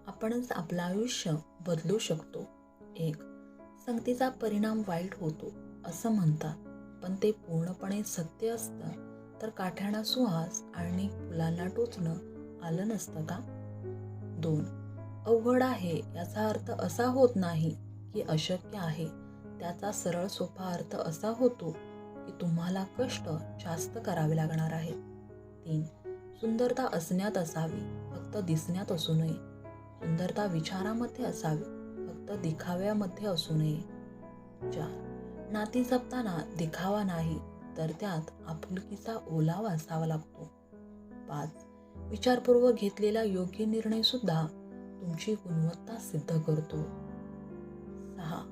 आपणच आपलं आयुष्य बदलू शकतो. एक संगतीचा परिणाम वाईट होतो असं म्हणतात, पण ते पूर्णपणे सत्य असतं तर काठ्याणा सुहास आणि फुलांना टोचणं आलं नसतं का? 2 अवघड आहे याचा अर्थ असा होत नाही की अशक्य आहे. त्याचा सरळ सोपा अर्थ असा होतो की तुम्हाला कष्ट जास्त करावे लागणार आहेत. 3 सुंदरता असण्यात असावी, फक्त दिसण्यात असू नये. सुंदरता विचारामध्ये असावी, फक्त दिखाव्यामध्ये असू नये. 4 नाती जपताना दिखावा नाही, तर त्यात आपुलकीचा ओलावा असावा लागतो. 5 विचारपूर्वक घेतलेला योग्य निर्णय सुद्धा तुमची गुणवत्ता सिद्ध करतो. 6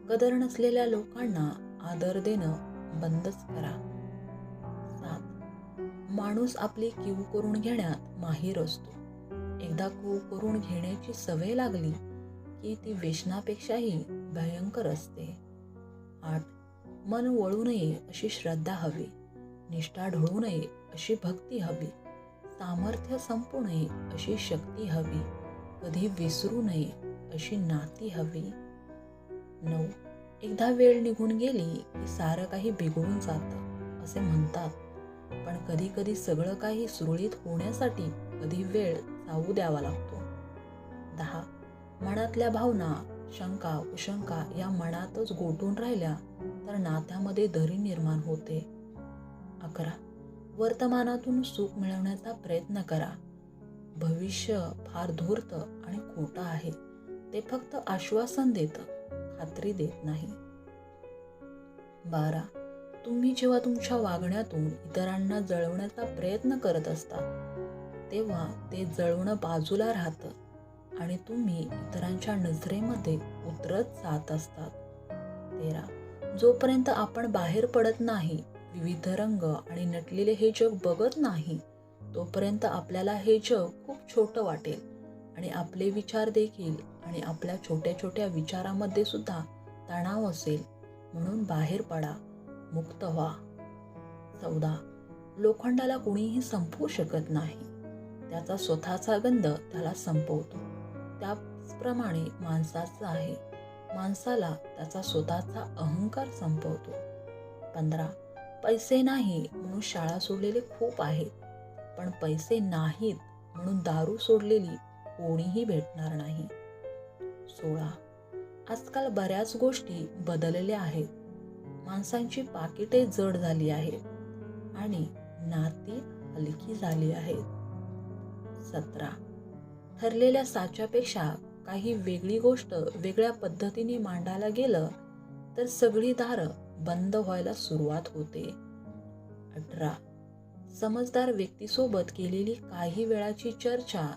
कदर नसलेल्या लोकांना आदर देणं बंदच करा. 7 माणूस आपली कीव करून घेण्यात माहीर असतो. एकदा कीव करून घेण्याची सवय लागली की ती व्यसनापेक्षाही भयंकर असते. 8 मन वळू नये अशी श्रद्धा हवी, निष्ठा ढळू नये अशी भक्ती हवी, सामर्थ्य संपू नये अशी शक्ती हवी, कधी विसरू नये अशी नाती हवी. 9 एकदा वेळ निघून गेली की सारं काही बिघडून जातं असे म्हणतात, पण कधी कधी सगळं काही सुरळीत होण्यासाठी कधी वेळ जाऊ द्यावा लागतो. 10 मनातल्या भावना, शंका कुशंका या मनातच गोठून राहिल्या तर नात्यामध्ये दरी निर्माण होते. 11 वर्तमानातून सुख मिळवण्याचा प्रयत्न करा. भविष्य फार धूर्त आणि खोटं आहे. ते फक्त आश्वासन देतं, खात्री देत नाही. 12 तुम्ही जेव्हा तुमच्या वागण्यातून इतरांना जळवण्याचा प्रयत्न करत असता तेव्हा ते जळवणं बाजूला राहतं आणि तुम्ही इतरांच्या नजरेमध्ये उतरत जात असतात. 13 जोपर्यंत आपण बाहेर पडत नाही, विविध रंग आणि नटलेले हे जग बघत नाही, तोपर्यंत आपल्याला हे जग खूप छोटं वाटेल आणि आपले विचार देखील आणि आपल्या छोट्या छोट्या विचारामध्ये सुद्धा तणाव असेल. म्हणून बाहेर पडा, मुक्त व्हा. 14 लोखंडाला कुणीही संपवू शकत नाही, त्याचा स्वतःचा गंध त्याला संपवतो. त्याचप्रमाणे माणसाचं आहे, माणसाला त्याचा स्वतःचा अहंकार संपवतो. 15 पैसे नाही म्हणून शाळा सोडलेले खूप आहेत, पण पैसे नाहीत म्हणून दारू सोडलेली कोणीही भेटणार नाही. 16 आजकाल बऱ्याच गोष्टी बदलल्या आहेत. माणसांची पाकिटे जड झाली आहेत आणि नाती हलकी झाली आहेत. 17 ठरलेल्या साच्यापेक्षा काही वेगळी गोष्ट वेगळ्या पद्धतीने मांडायला गेलं तर सगळी दारं बंद व्हायला सुरुवात होते. 18 समजदार व्यक्तीसोबत केलेली काही वेळाची चर्चा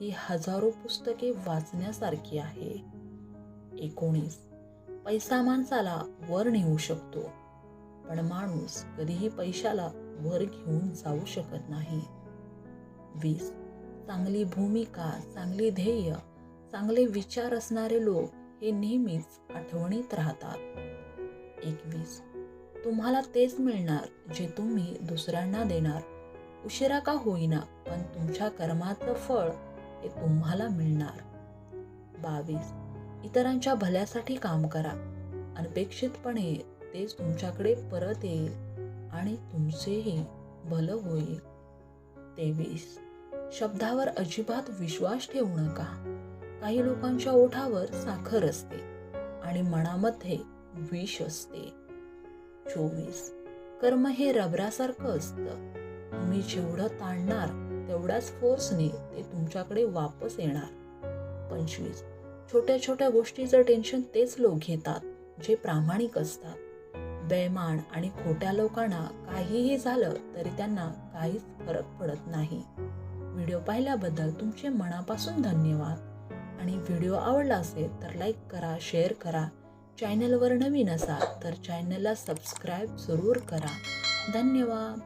ही हजारो पुस्तके वाचण्यासारखी आहे. 19 पैसा माणसाला वर नेऊ शकतो, पण माणूस कधीही पैशाला वर घेऊन जाऊ शकत नाही. 20 चांगली भूमिका, चांगली ध्येय, चांगले विचार असणारे लोक हे नेहमीच आठवणीत राहतात. 21 तुम्हाला तेच मिळणार जे तुम्ही दुसऱ्यांना देणार. उशिरा का होईना, पण तुमच्या कर्माचं फळ हे तुम्हाला मिळणार. 22 इतरांच्या भल्यासाठी काम करा. अनपेक्षितपणे तेच तुमच्याकडे परत येईल आणि तुमचेही भलं होईल. 23 शब्दावर अजिबात विश्वास ठेवू नका. काही लोकांच्या ओठावर साखर असते आणि मनामध्ये विष असते. 24 कर्म हे रबरासारखं असतं. तुम्ही जेवढं ताणणार तेवढ्याच फोर्सने ते तुमच्याकडे वापस येणार. 25 छोट्या छोट्या गोष्टीचं टेन्शन तेच लोक घेतात जे प्रामाणिक असतात. बेईमान आणि खोट्या लोकांना काहीही झालं तरी त्यांना काहीच फरक पडत नाही. व्हिडिओ पाहिल्याबद्दल तुमचे मनापासून धन्यवाद आणि व्हिडिओ आवडला असेल तर लाईक करा, शेअर करा. चॅनलवर नवीन असाल तर चॅनलला सबस्क्राईब जरूर करा. धन्यवाद.